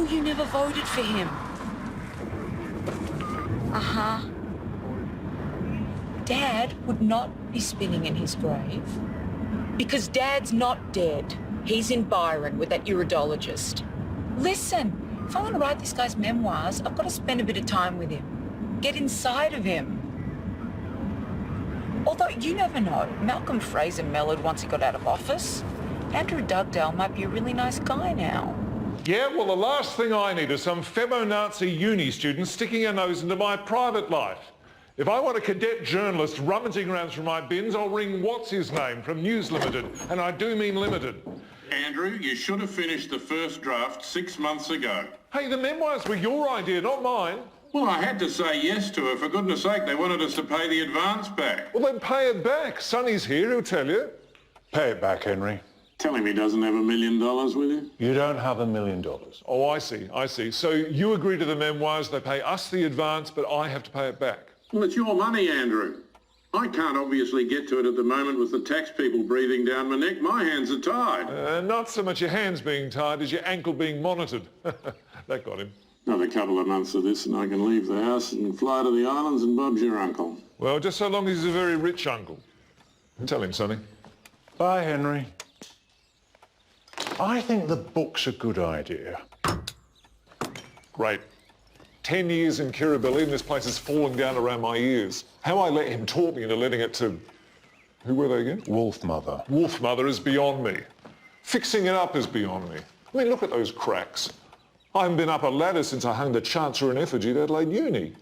know you never voted for him. Uh-huh. Dad would not be spinning in his grave. Because Dad's not dead. He's in Byron with that iridologist. Listen, if I want to write this guy's memoirs, I've got to spend a bit of time with him. Get inside of him. Although, you never know. Malcolm Fraser mellowed once he got out of office. Andrew Dugdale might be a really nice guy now. Yeah, well, the last thing I need is some femo-Nazi uni student sticking a nose into my private life. If I want a cadet journalist rummaging around through my bins, I'll ring what's-his-name from News Limited, and I do mean limited. Andrew, you should have finished the first draft 6 months ago. Hey, the memoirs were your idea, not mine. Well, I had to say yes to her. For goodness sake, they wanted us to pay the advance back. Well, then pay it back. Sonny's here, he'll tell you. Pay it back, Henry. Tell him he doesn't have $1 million, will you? You don't have $1 million. Oh, I see. So you agree to the memoirs, they pay us the advance, but I have to pay it back. Well, it's your money, Andrew. I can't obviously get to it at the moment with the tax people breathing down my neck. My hands are tied. Not so much your hands being tied as your ankle being monitored. That got him. Another couple of months of this and I can leave the house and fly to the islands and Bob's your uncle. Well, just so long as he's a very rich uncle. Tell him, Sonny. Bye, Henry. I think the book's a good idea. Great. 10 years in Kirribilli and this place has fallen down around my ears. How I let him talk me into letting it to... Who were they again? Wolfmother. Wolfmother is beyond me. Fixing it up is beyond me. I mean, look at those cracks. I haven't been up a ladder since I hung the Chancellor in effigy at Adelaide Uni.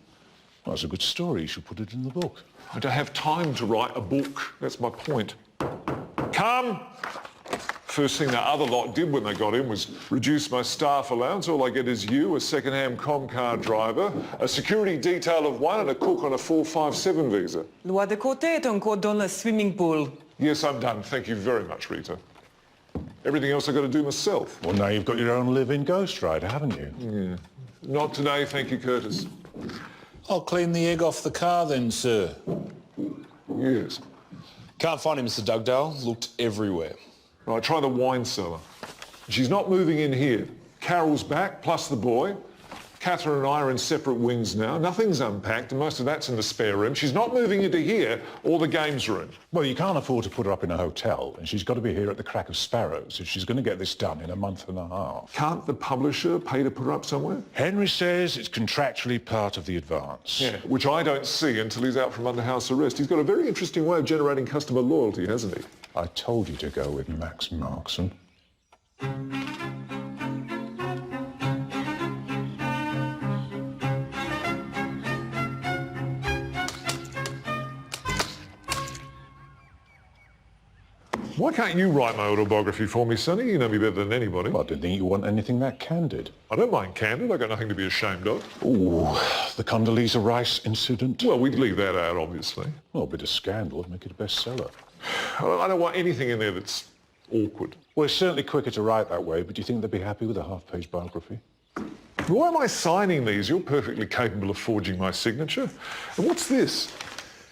Well, that's a good story. You should put it in the book. I don't have time to write a book. That's my point. Come! First thing the other lot did when they got in was reduce my staff allowance. All I get is you, a second-hand Comcar driver, a security detail of one and a cook on a 457 visa. Loi de côté est encore dans le swimming pool. Yes, I'm done. Thank you very much, Rita. Everything else I've got to do myself. Well, now you've got your own live-in ghostwriter, haven't you? Yeah. Not today, thank you, Curtis. I'll clean the egg off the car then, sir. Yes. Can't find him, Mr. Dugdale. Looked everywhere. Right, try the wine cellar. She's not moving in here. Carol's back, plus the boy. Catherine and I are in separate wings now. Nothing's unpacked, and most of that's in the spare room. She's not moving into here or the games room. Well, you can't afford to put her up in a hotel, and she's got to be here at the crack of sparrows if she's going to get this done in a month and a half. Can't the publisher pay to put her up somewhere? Henry says it's contractually part of the advance. Yeah, which I don't see until he's out from under house arrest. He's got a very interesting way of generating customer loyalty, hasn't he? I told you to go with Max Markson. Why can't you write my autobiography for me, Sonny? You know me better than anybody. Well, I didn't think you want anything that candid. I don't mind candid. I've got nothing to be ashamed of. Ooh, the Condoleezza Rice incident. Well, we'd leave that out, obviously. Well, a bit of scandal would make it a bestseller. I don't want anything in there that's awkward. Well, it's certainly quicker to write that way, but do you think they'd be happy with a half-page biography? Why am I signing these? You're perfectly capable of forging my signature. And what's this?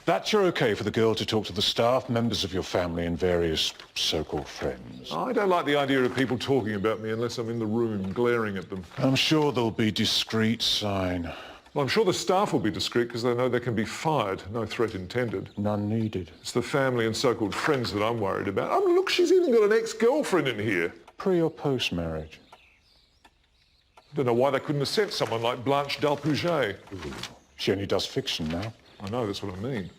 That you're okay for the girl to talk to the staff, members of your family and various so-called friends. I don't like the idea of people talking about me unless I'm in the room glaring at them. I'm sure there'll be discreet sign. Well, I'm sure the staff will be discreet because they know they can be fired. No threat intended. None needed. It's the family and so-called friends that I'm worried about. Oh, look, she's even got an ex-girlfriend in here. Pre or post-marriage? Don't know why they couldn't have sent someone like Blanche Dalpouget. She only does fiction now. I know, that's what I mean.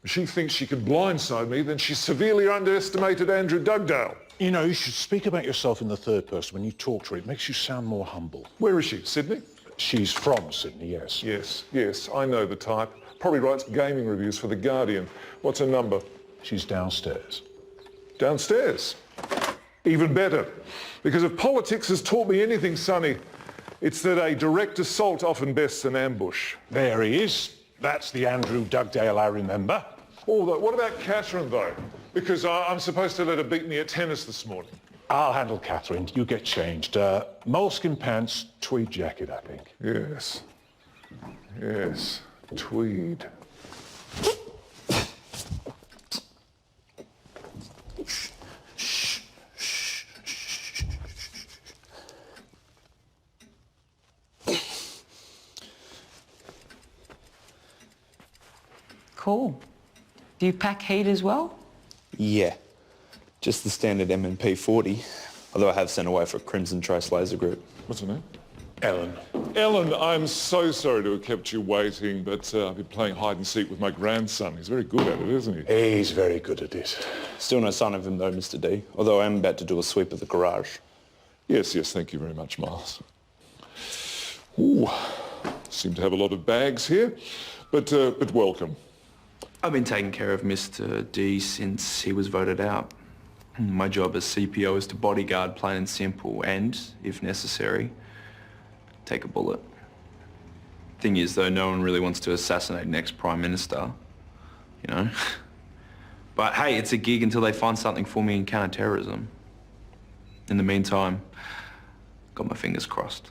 If she thinks she can blindside me, then she's severely underestimated Andrew Dugdale. You know, you should speak about yourself in the third person when you talk to her. It makes you sound more humble. Where is she? Sydney? She's from Sydney, yes. Yes, I know the type. Probably writes gaming reviews for The Guardian. What's her number? She's downstairs. Downstairs? Even better. Because if politics has taught me anything, Sonny, it's that a direct assault often bests an ambush. There he is. That's the Andrew Dugdale I remember. Oh, what about Catherine, though? Because I'm supposed to let her beat me at tennis this morning. I'll handle Catherine. You get changed. Moleskin pants, tweed jacket, I think. Yes, tweed. Cool. Do you pack heat as well? Yeah. Just the standard M&P 40. Although I have sent away for Crimson Trace Laser Group. What's her name? Ellen. Ellen, I'm so sorry to have kept you waiting, but I've been playing hide and seek with my grandson. He's very good at it, isn't he? He's very good at it. Still no sign of him though, Mr. D. Although I am about to do a sweep of the garage. Yes, thank you very much, Miles. Ooh, seem to have a lot of bags here, but welcome. I've been taking care of Mr. D since he was voted out. My job as CPO is to bodyguard, plain and simple, and, if necessary, take a bullet. Thing is, though, no one really wants to assassinate an ex-Prime Minister, you know? But hey, it's a gig until they find something for me in counter-terrorism. In the meantime, got my fingers crossed.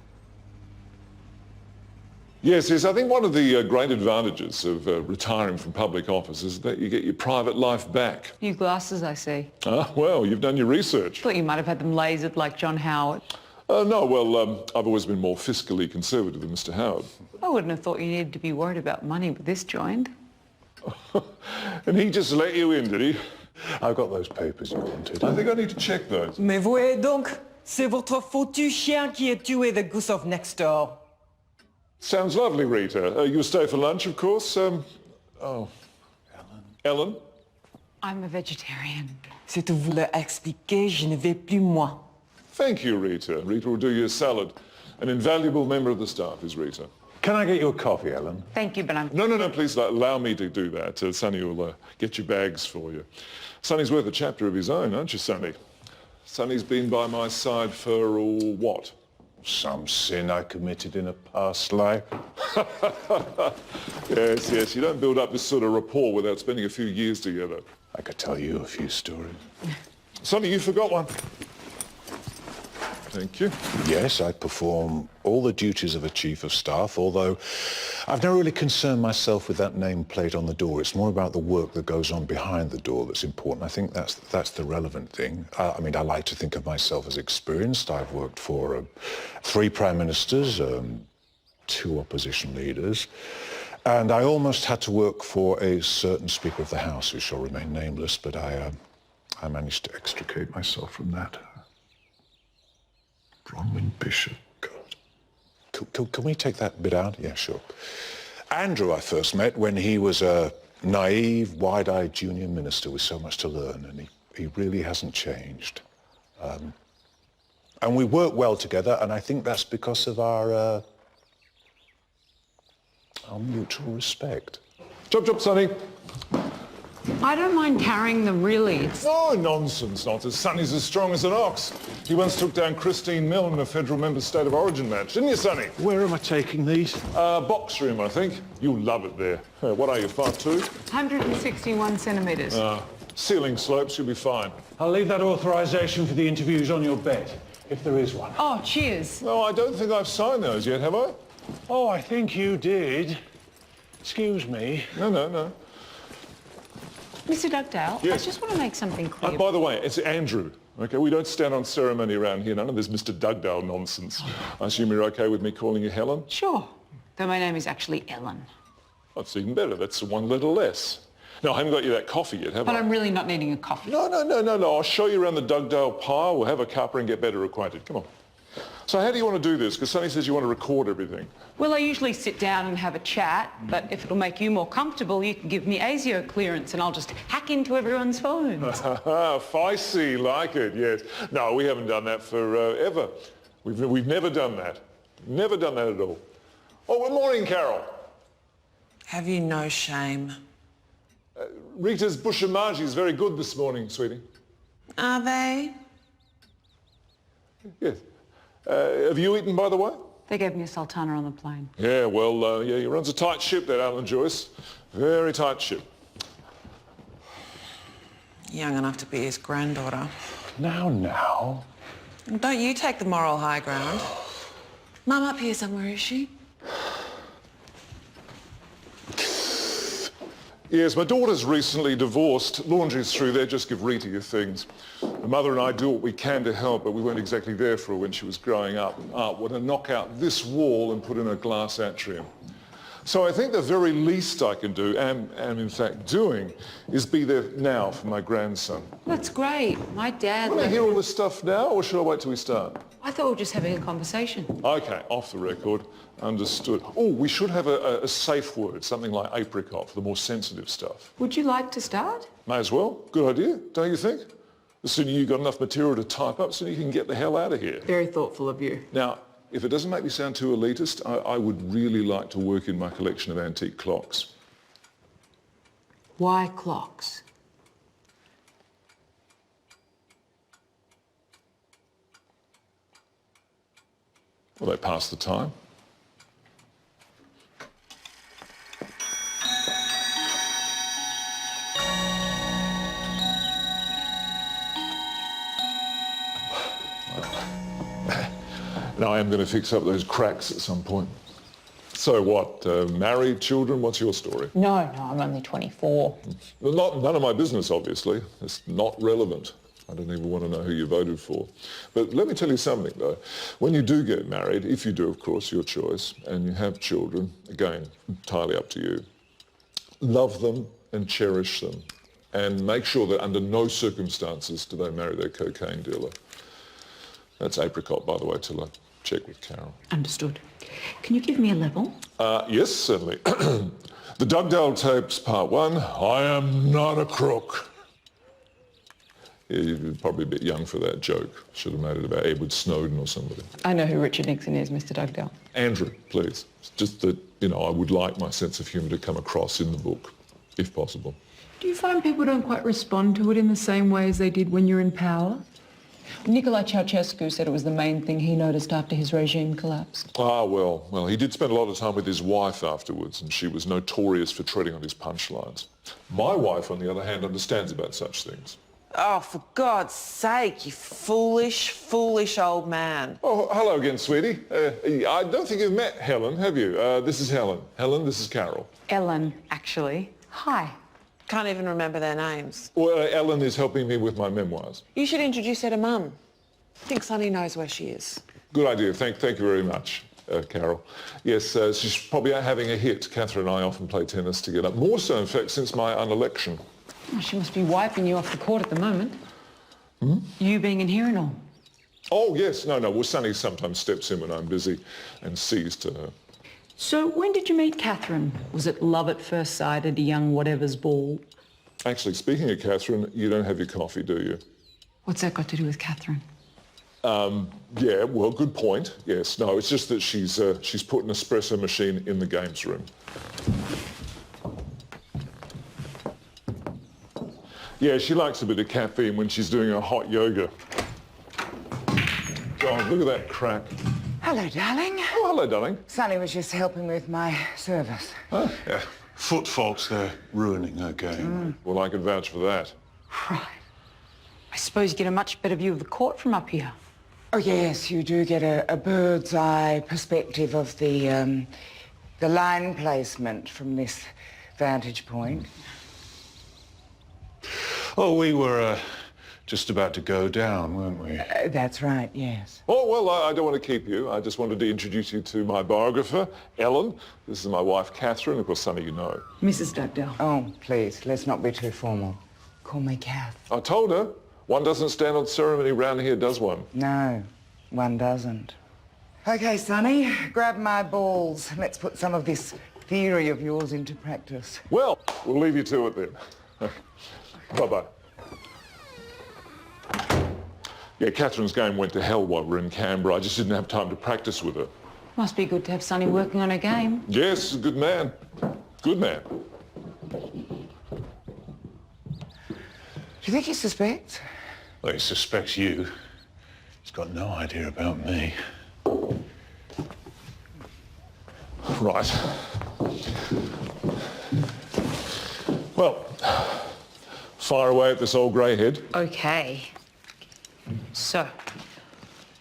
Yes, I think one of the great advantages of retiring from public office is that you get your private life back. New glasses, I see. Ah, well, you've done your research. Thought you might have had them lasered like John Howard. No, well, I've always been more fiscally conservative than Mr. Howard. I wouldn't have thought you needed to be worried about money with this joint. And he just let you in, did he? I've got those papers you wanted. I think I need to check those. Mais voyez donc, c'est votre foutu chien qui a tué the goose of next door. Sounds lovely, Rita. You'll stay for lunch, of course. Ellen? I'm a vegetarian. C'est tout vous le expliquer, je ne vais plus moi. Thank you, Rita. Rita will do you a salad. An invaluable member of the staff is Rita. Can I get you a coffee, Ellen? Thank you, but I'm... No, please allow me to do that. Sonny will get your bags for you. Sonny's worth a chapter of his own, aren't you, Sonny? Sonny's been by my side for, what? Some sin I committed in a past life. Yes. You don't build up this sort of rapport without spending a few years together. I could tell you a few stories. Sonny, you forgot one. Thank you. Yes, I perform all the duties of a chief of staff, although I've never really concerned myself with that nameplate on the door. It's more about the work that goes on behind the door that's important. I think that's the relevant thing. I mean, I like to think of myself as experienced. I've worked for 3 prime ministers, 2 opposition leaders, and I almost had to work for a certain Speaker of the House, who shall remain nameless, but I managed to extricate myself from that. Bronwyn Bishop, God. Can we take that bit out? Yeah, sure. Andrew I first met when he was a naive, wide-eyed junior minister with so much to learn, and he really hasn't changed. And we work well together, and I think that's because of our mutual respect. Chop, Sonny. I don't mind carrying them, really. No, nonsense. Sonny's as strong as an ox. He once took down Christine Milne in a federal member state of origin match, didn't you, Sonny? Where am I taking these? Box room, I think. You'll love it there. What are you, 5'2"? 161 centimetres. Ceiling slopes, you'll be fine. I'll leave that authorisation for the interviews on your bed, if there is one. Oh, cheers. No, I don't think I've signed those yet, have I? Oh, I think you did. Excuse me. No. Mr. Dugdale, Yes. I just want to make something clear. By the way, it's Andrew. Okay, we don't stand on ceremony around here. None of this Mr. Dugdale nonsense. I assume you're okay with me calling you Helen? Sure, though my name is actually Ellen. That's even better. That's one letter less. No, I haven't got you that coffee yet, have I? But I'm really not needing a coffee. No. I'll show you around the Dugdale pile. We'll have a cuppa and get better acquainted. Come on. So how do you want to do this? Because Sonny says you want to record everything. Well, I usually sit down and have a chat, but if it'll make you more comfortable, you can give me ASIO clearance and I'll just hack into everyone's phones. Feisty, like it, yes. No, we haven't done that forever. We've never done that. Never done that at all. Oh, good morning, Carol. Have you no shame? Rita's bushamaji is very good this morning, sweetie. Are they? Yes. Have you eaten, by the way? They gave me a sultana on the plane. Yeah, well, he runs a tight ship, that Alan Joyce. Very tight ship. Young enough to be his granddaughter. Now. Don't you take the moral high ground. Mum up here somewhere, is she? Yes, my daughter's recently divorced. Laundry's through there, just give Rita your things. My mother and I do what we can to help, but we weren't exactly there for her when she was growing up. We're going to knock out this wall and put in a glass atrium. So I think the very least I can do, and am in fact doing, is be there now for my grandson. That's great. My dad... Want to hear all this stuff now, or should I wait till we start? I thought we were just having a conversation. Okay, off the record. Understood. Oh, we should have a safe word, something like apricot for the more sensitive stuff. Would you like to start? May as well. Good idea, don't you think? The sooner you've got enough material to type up, the sooner you can get the hell out of here. Very thoughtful of you. Now, if it doesn't make me sound too elitist, I would really like to work in my collection of antique clocks. Why clocks? Well, they pass the time. Now I am going to fix up those cracks at some point. So what, married, children, what's your story? No, I'm only 24. Well, none of my business, obviously. It's not relevant. I don't even want to know who you voted for. But let me tell you something, though. When you do get married, if you do, of course, your choice, and you have children, again, entirely up to you, love them and cherish them. And make sure that under no circumstances do they marry their cocaine dealer. That's apricot, by the way, till I check with Carol. Understood. Can you give me a level? Yes, certainly. The Dugdale tapes, part 1. I am not a crook. Yeah, you're probably a bit young for that joke. Should have made it about Edward Snowden or somebody. I know who Richard Nixon is, Mr. Dugdale. Andrew, please. It's just that, I would like my sense of humour to come across in the book, if possible. Do you find people don't quite respond to it in the same way as they did when you're in power? Nicolae Ceausescu said it was the main thing he noticed after his regime collapsed. Ah, well, he did spend a lot of time with his wife afterwards, and she was notorious for treading on his punchlines. My wife, on the other hand, understands about such things. Oh, for God's sake, you foolish, foolish old man. Oh, hello again, sweetie. I don't think you've met Helen, have you? This is Helen. Helen, this is Carol. Ellen, actually. Hi. Can't even remember their names. Well, Ellen is helping me with my memoirs. You should introduce her to Mum. I think Sonny knows where she is. Good idea. Thank you very much, Carol. Yes, she's probably having a hit. Catherine and I often play tennis together. More so, in fact, since my unelection. Oh, she must be wiping you off the court at the moment. Hmm? You being in here and all. Oh, yes. No. Well, Sonny sometimes steps in when I'm busy and sees to her. So when did you meet Catherine? Was it love at first sight at a young whatever's ball? Actually, speaking of Catherine, you don't have your coffee, do you? What's that got to do with Catherine? Yeah, well, good point. Yes, no, it's just that she's put an espresso machine in the games room. Yeah, she likes a bit of caffeine when she's doing her hot yoga. God, look at that crack. Hello, darling. Oh, hello, darling. Sonny was just helping with my service. Oh, Yeah, foot faults, they're ruining her game. well, I can vouch for that. Right. I suppose you get a much better view of the court from up here. Oh, yes, you do get a bird's eye perspective of the line placement from this vantage point. Oh, we were just about to go down, weren't we? That's right, yes. Oh, well, I don't want to keep you. I just wanted to introduce you to my biographer, Ellen. This is my wife, Catherine. Of course, Sonny, you know. Mrs. Dugdale. Oh, please, let's not be too formal. Call me Kath. I told her. One doesn't stand on ceremony round here, does one? No, one doesn't. Okay, Sonny, grab my balls. Let's put some of this theory of yours into practice. Well, we'll leave you to it then. Bye-bye. Yeah, Catherine's game went to hell while we were in Canberra. I just didn't have time to practice with her. Must be good to have Sonny working on her game. Yes, good man. Good man. Do you think he suspects? Well, he suspects you. He's got no idea about me. Right. Well, fire away at this old grey head. Okay. So,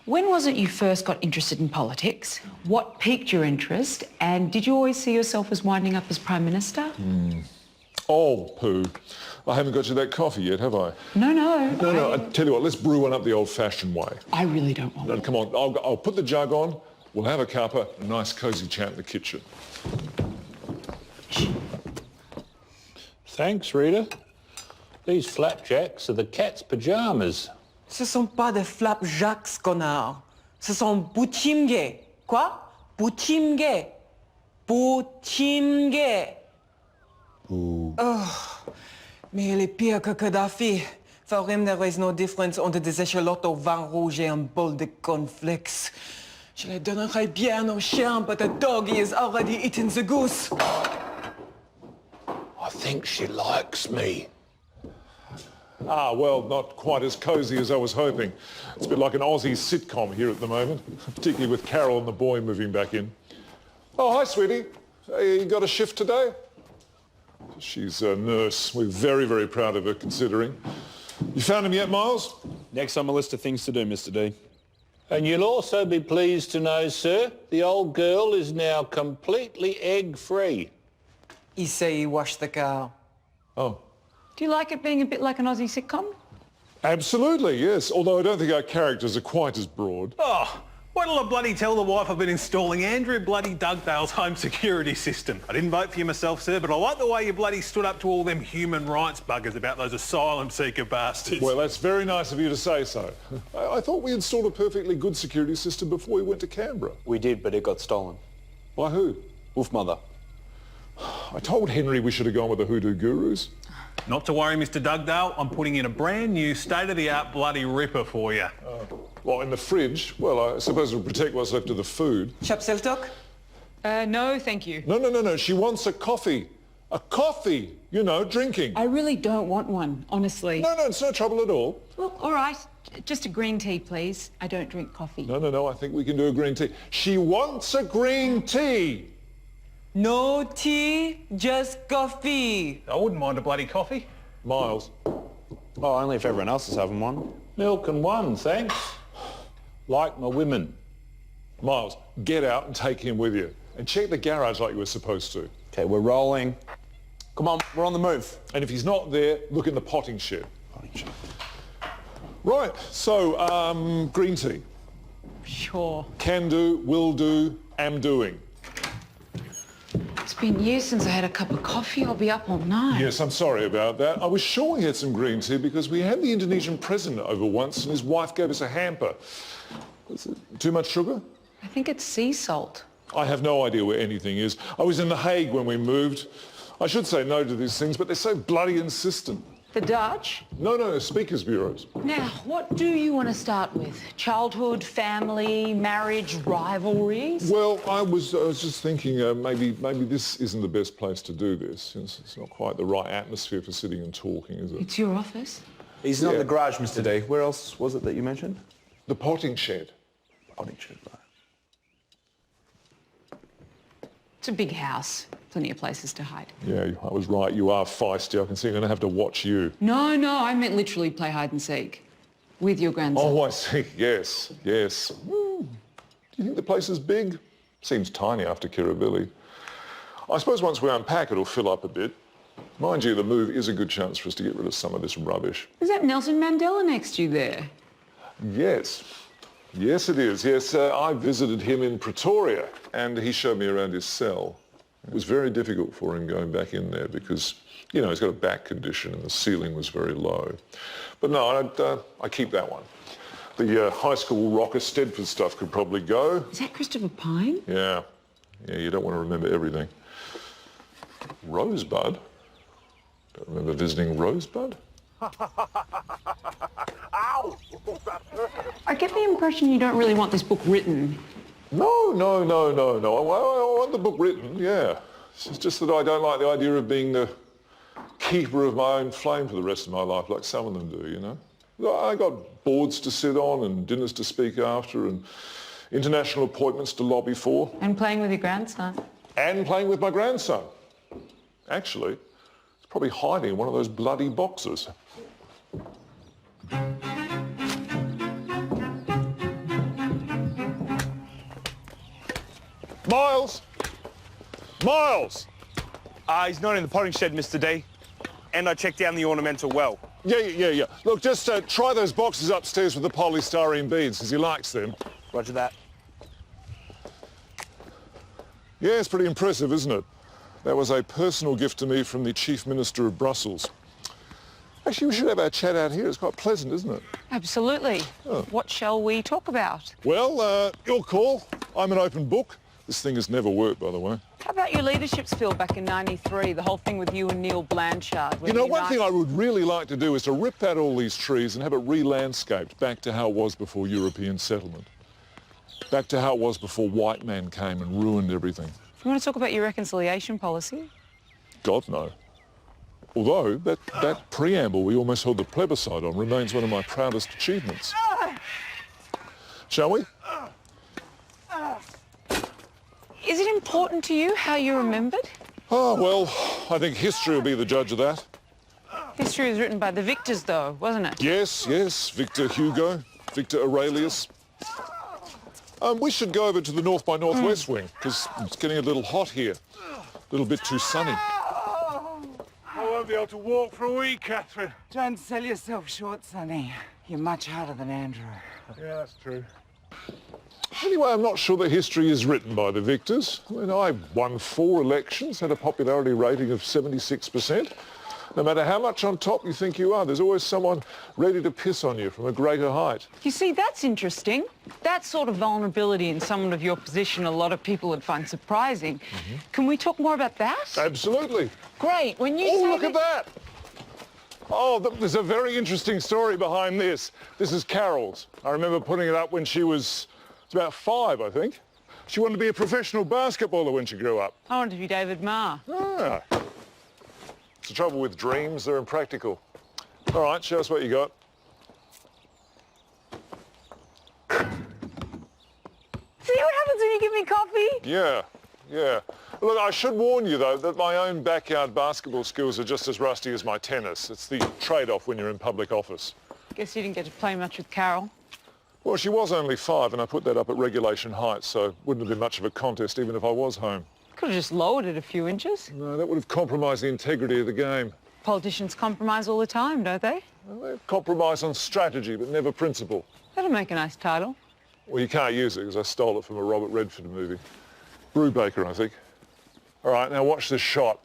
when was it you first got interested in politics? What piqued your interest? And did you always see yourself as winding up as Prime Minister? Oh, poo. I haven't got you that coffee yet, have I? No. No, I tell you what, let's brew one up the old-fashioned way. I really don't want No, one. come on, I'll put the jug on, we'll have a cuppa, a nice cosy chat in the kitchen. Thanks, Rita. These flapjacks are the cat's pyjamas. Ce sont pas des flapjacks, connard. Ce sont boutimgues. Quoi? Boutimgues. Boutimgues. Oh, mais elle est pire que Kadhafi. For him, there is no difference entre des échalotes au vin rouge et un bol de cornflakes. Je les donnerais bien au chien, but the doggy has already eaten the goose. I think she likes me. Ah, well, not quite as cosy as I was hoping. It's a bit like an Aussie sitcom here at the moment, particularly with Carol and the boy moving back in. Oh, hi, sweetie. Hey, you got a shift today? She's a nurse. We're very, very proud of her, considering. You found him yet, Miles? Next on my list of things to do, Mr. D. And you'll also be pleased to know, sir, the old girl is now completely egg-free. He say he washed the car. Oh. Do you like it being a bit like an Aussie sitcom? Absolutely, yes. Although I don't think our characters are quite as broad. Oh, what'll I bloody tell the wife I've been installing Andrew bloody Dugdale's home security system? I didn't vote for you myself, sir, but I like the way you bloody stood up to all them human rights buggers about those asylum seeker bastards. Well, that's very nice of you to say so. I thought we installed a perfectly good security system before we went to Canberra. We did, but it got stolen. By who? Wolfmother. I told Henry we should have gone with the hoodoo gurus. Not to worry, Mr. Dugdale. I'm putting in a brand new state-of-the-art bloody ripper for you. Well, in the fridge? Well, I suppose it'll protect what's left of the food. Chapseltok? No, thank you. No. She wants a coffee. A coffee! You know, drinking. I really don't want one, honestly. No, it's no trouble at all. Look, all right. Just a green tea, please. I don't drink coffee. No. I think we can do a green tea. She wants a green tea! No tea, just coffee. I wouldn't mind a bloody coffee. Miles. Oh, only if everyone else is having one. Milk and one, thanks. Like my women. Miles, get out and take him with you. And check the garage like you were supposed to. Okay, we're rolling. Come on, we're on the move. And if he's not there, look in the potting shed. Right, so, green tea. Sure. Can do, will do, am doing. It's been years since I had a cup of coffee. I'll be up all night. Yes, I'm sorry about that. I was sure we had some green tea because we had the Indonesian president over once and his wife gave us a hamper. Was it too much sugar? I think it's sea salt. I have no idea where anything is. I was in The Hague when we moved. I should say no to these things, but they're so bloody insistent. The Dutch? No, speakers bureaus. Now, what do you want to start with? Childhood, family, marriage, rivalries? Well, I was just thinking maybe this isn't the best place to do this. It's not quite the right atmosphere for sitting and talking, is it? It's your office. He's not in the garage, Mr. D. Where else was it that you mentioned? The potting shed. Potting shed, right. It's a big house. Plenty of places to hide. Yeah, I was right. You are feisty. I can see I'm going to have to watch you. No, I meant literally play hide and seek. With your grandson. Oh, I see. Yes. Do you think the place is big? Seems tiny after Kirribilli. I suppose once we unpack, it'll fill up a bit. Mind you, the move is a good chance for us to get rid of some of this rubbish. Is that Nelson Mandela next to you there? Yes, it is. Yes, I visited him in Pretoria and he showed me around his cell. It was very difficult for him going back in there because, he's got a back condition and the ceiling was very low. But no, I keep that one. The high school rocker Stedford stuff could probably go. Is that Christopher Pine? Yeah, you don't want to remember everything. Rosebud? Don't remember visiting Rosebud? Ow! I get the impression you don't really want this book written. No. I want the book written, yeah. It's just that I don't like the idea of being the keeper of my own flame for the rest of my life, like some of them do, I got boards to sit on and dinners to speak after and international appointments to lobby for. And playing with your grandson. And playing with my grandson. Actually, he's probably hiding in one of those bloody boxes. Miles! He's not in the potting shed, Mr. D. And I checked down the ornamental well. Yeah. Look, just try those boxes upstairs with the polystyrene beads, because he likes them. Roger that. Yeah, it's pretty impressive, isn't it? That was a personal gift to me from the Chief Minister of Brussels. Actually, we should have our chat out here. It's quite pleasant, isn't it? Absolutely. Oh. What shall we talk about? Well, your call. I'm an open book. This thing has never worked, by the way. How about your leadership spill back in '93, the whole thing with you and Neil Blanchard? You know, one thing I would really like to do is to rip out all these trees and have it re-landscaped back to how it was before European settlement. Back to how it was before white man came and ruined everything. You want to talk about your reconciliation policy? God, no. Although, that preamble we almost held the plebiscite on remains one of my proudest achievements. Shall we? Is it important to you how you're remembered? Oh, well, I think history will be the judge of that. History was written by the victors, though, wasn't it? Yes, yes. Victor Hugo, Victor Aurelius. We should go over to the north by northwest wing, because it's getting a little hot here. A little bit too sunny. I won't be able to walk for a week, Catherine. Don't sell yourself short, Sonny. You're much harder than Andrew. Yeah, that's true. Anyway, I'm not sure that history is written by the victors. I mean, I won 4 elections, had a popularity rating of 76%. No matter how much on top you think you are, there's always someone ready to piss on you from a greater height. You see, that's interesting. That sort of vulnerability in someone of your position, a lot of people would find surprising. Can we talk more about that? Absolutely. Great. When you Oh, say look at that! Oh, there's a very interesting story behind this. This is Carol's. I remember putting it up when she was about 5, I think. She wanted to be a professional basketballer when she grew up. I wanted to be David Marr. Ah. It's the trouble with dreams, they're impractical. All right, show us what you got. See what happens when you give me coffee? Yeah, yeah. Look, I should warn you, though, that my own backyard basketball skills are just as rusty as my tennis. It's the trade-off when you're in public office. Guess you didn't get to play much with Carol. Well, she was only 5, and I put that up at regulation height, so it wouldn't have been much of a contest even if I was home. Could have just lowered it a few inches. No, that would have compromised the integrity of the game. Politicians compromise all the time, don't they? Well, they compromise on strategy, but never principle. That'll make a nice title. Well, you can't use it because I stole it from a Robert Redford movie. Brubaker, I think. All right, now watch this shot.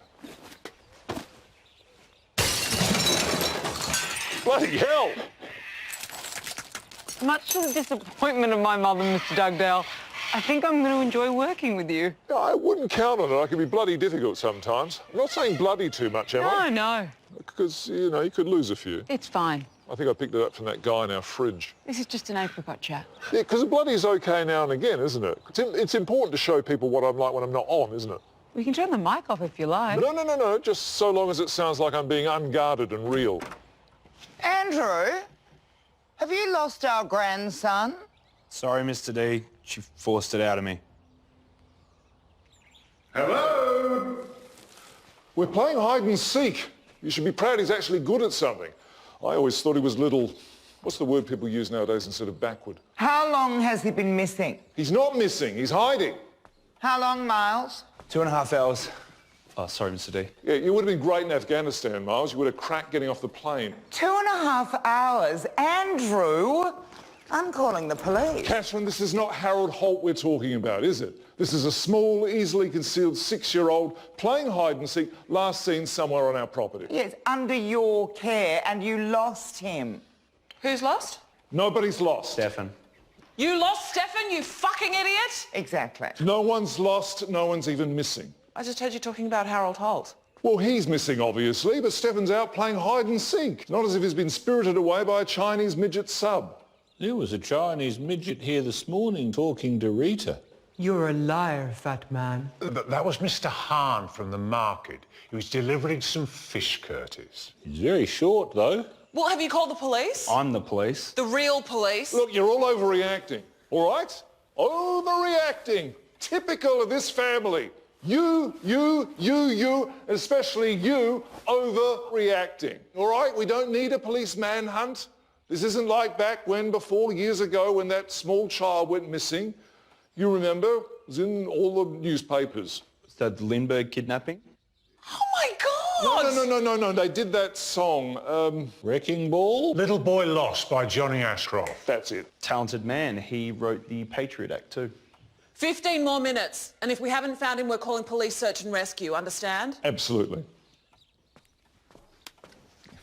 Bloody hell! Much to the disappointment of my mother, Mr. Dugdale, I think I'm going to enjoy working with you. No, I wouldn't count on it. I can be bloody difficult sometimes. I'm not saying bloody too much, am I? No. Because, you know, you could lose a few. It's fine. I think I picked it up from that guy in our fridge. This is just an apricot chat. Yeah, because bloody's okay now and again, isn't it? It's important to show people what I'm like when I'm not on, isn't it? We can turn the mic off if you like. No. Just so long as it sounds like I'm being unguarded and real. Andrew, have you lost our grandson? Sorry, Mr. D. She forced it out of me. Hello? We're playing hide and seek. You should be proud he's actually good at something. I always thought he was little... What's the word people use nowadays instead of backward? How long has he been missing? He's not missing. He's hiding. How long, Miles? 2.5 hours. Oh, sorry, Mr. D. Yeah, you would have been great in Afghanistan, Miles. You would have cracked getting off the plane. 2.5 hours? Andrew, I'm calling the police. Catherine, this is not Harold Holt we're talking about, is it? This is a small, easily concealed 6-year-old playing hide and seek, last seen somewhere on our property. Yes, under your care, and you lost him. Who's lost? Nobody's lost. Stefan. You lost Stefan, you fucking idiot! Exactly. No one's lost, no one's even missing. I just heard you talking about Harold Holt. Well, he's missing, obviously, but Stefan's out playing hide and seek. Not as if he's been spirited away by a Chinese midget sub. There was a Chinese midget here this morning talking to Rita. You're a liar, fat man. That was Mr. Hahn from the market. He was delivering some fish curties. He's very short, though. Well, have you called the police? I'm the police. The real police? Look, you're all overreacting, all right? Overreacting. Typical of this family. You, and especially you, overreacting. All right? We don't need a police manhunt. This isn't like back when, years ago, when that small child went missing. You remember? It was in all the newspapers. Is that the Lindbergh kidnapping? Oh, my God! No. They did that song. Wrecking Ball? Little Boy Lost by Johnny Ashcroft. That's it. Talented man. He wrote the Patriot Act too. 15 more minutes. And if we haven't found him, we're calling police search and rescue, understand? Absolutely.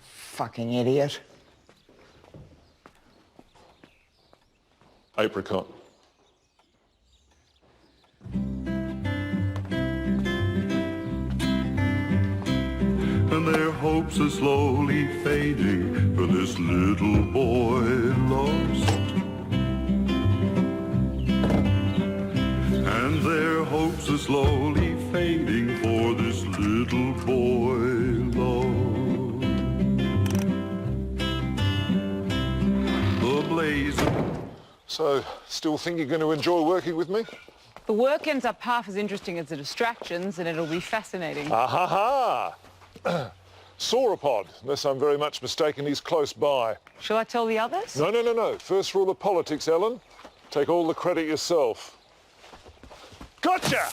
Fucking idiot. Apricot. And their hopes are slowly fading for this little boy lost. And their hopes are slowly fading for this little boy lost. The blaze. So, still think you're going to enjoy working with me? The work ends up half as interesting as the distractions, and it'll be fascinating. Ah ha ha! Sauropod, unless I'm very much mistaken, he's close by. Shall I tell the others? No, no, no, no. First rule of politics, Ellen. Take all the credit yourself. Gotcha!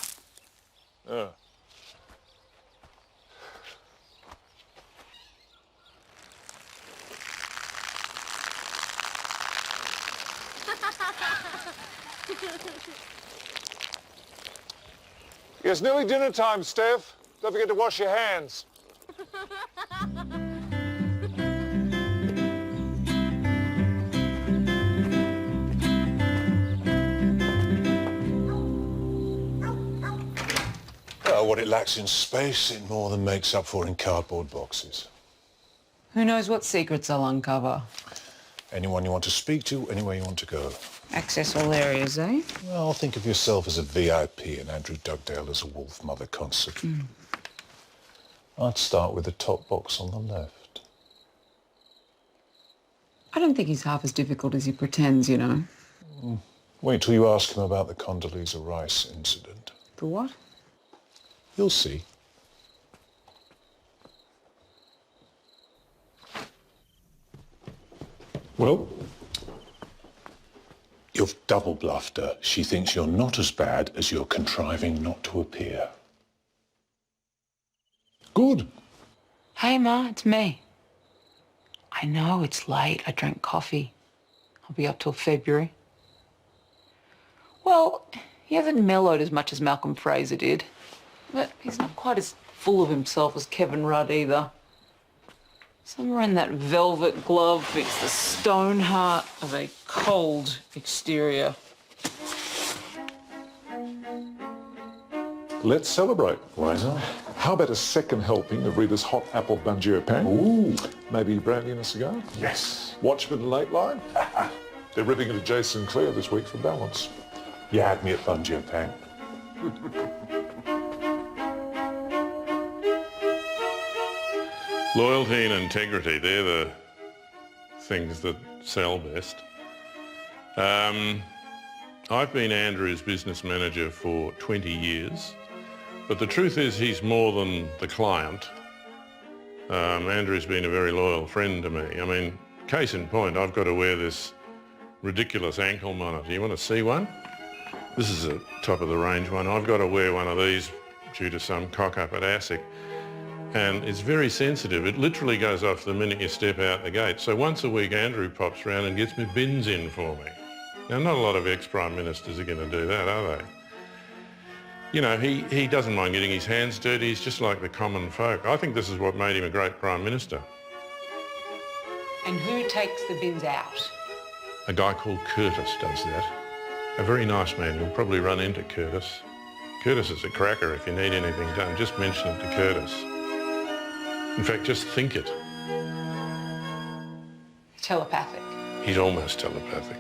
It's nearly dinner time, Steph. Don't forget to wash your hands. What it lacks in space, it more than makes up for in cardboard boxes. Who knows what secrets I'll uncover? Anyone you want to speak to, anywhere you want to go. Access all areas, eh? Well, think of yourself as a VIP and Andrew Dugdale as a Wolf Mother concert. I'd start with the top box on the left. I don't think he's half as difficult as he pretends, you know. Wait till you ask him about the Condoleezza Rice incident. The what? You'll see. Well? You've double bluffed her. She thinks you're not as bad as you're contriving not to appear. Good. Hey, Ma, it's me. I know it's late. I drank coffee. I'll be up till February. Well, he hasn't mellowed as much as Malcolm Fraser did, but he's not quite as full of himself as Kevin Rudd either. Somewhere in that velvet glove beats the stone heart of a cold exterior. Let's celebrate. Why not? How about a second helping of Rita's hot apple banjiro Ooh. Maybe brandy and a cigar? Yes. Watchmen Late Line? They're ripping into Jason Clare this week for balance. You had me at Bungee Pan. Loyalty and integrity, they're the things that sell best. I've been Andrew's business manager for 20 years, but the truth is he's more than the client. Andrew's been a very loyal friend to me. I mean, case in point, I've got to wear this ridiculous ankle monitor. You want to see one? This is a top of the range one. I've got to wear one of these due to some cock up at ASIC. And it's very sensitive. It literally goes off the minute you step out the gate. So once a week, Andrew pops around and gets me bins in for me. Now, not a lot of ex-Prime Ministers are going to do that, are they? You know, he doesn't mind getting his hands dirty. He's just like the common folk. I think this is what made him a great Prime Minister. And who takes the bins out? A guy called Curtis does that. A very nice man. You'll probably run into Curtis. Curtis is a cracker. If you need anything done, just mention it to Curtis. In fact, just think it. Telepathic. He's almost telepathic.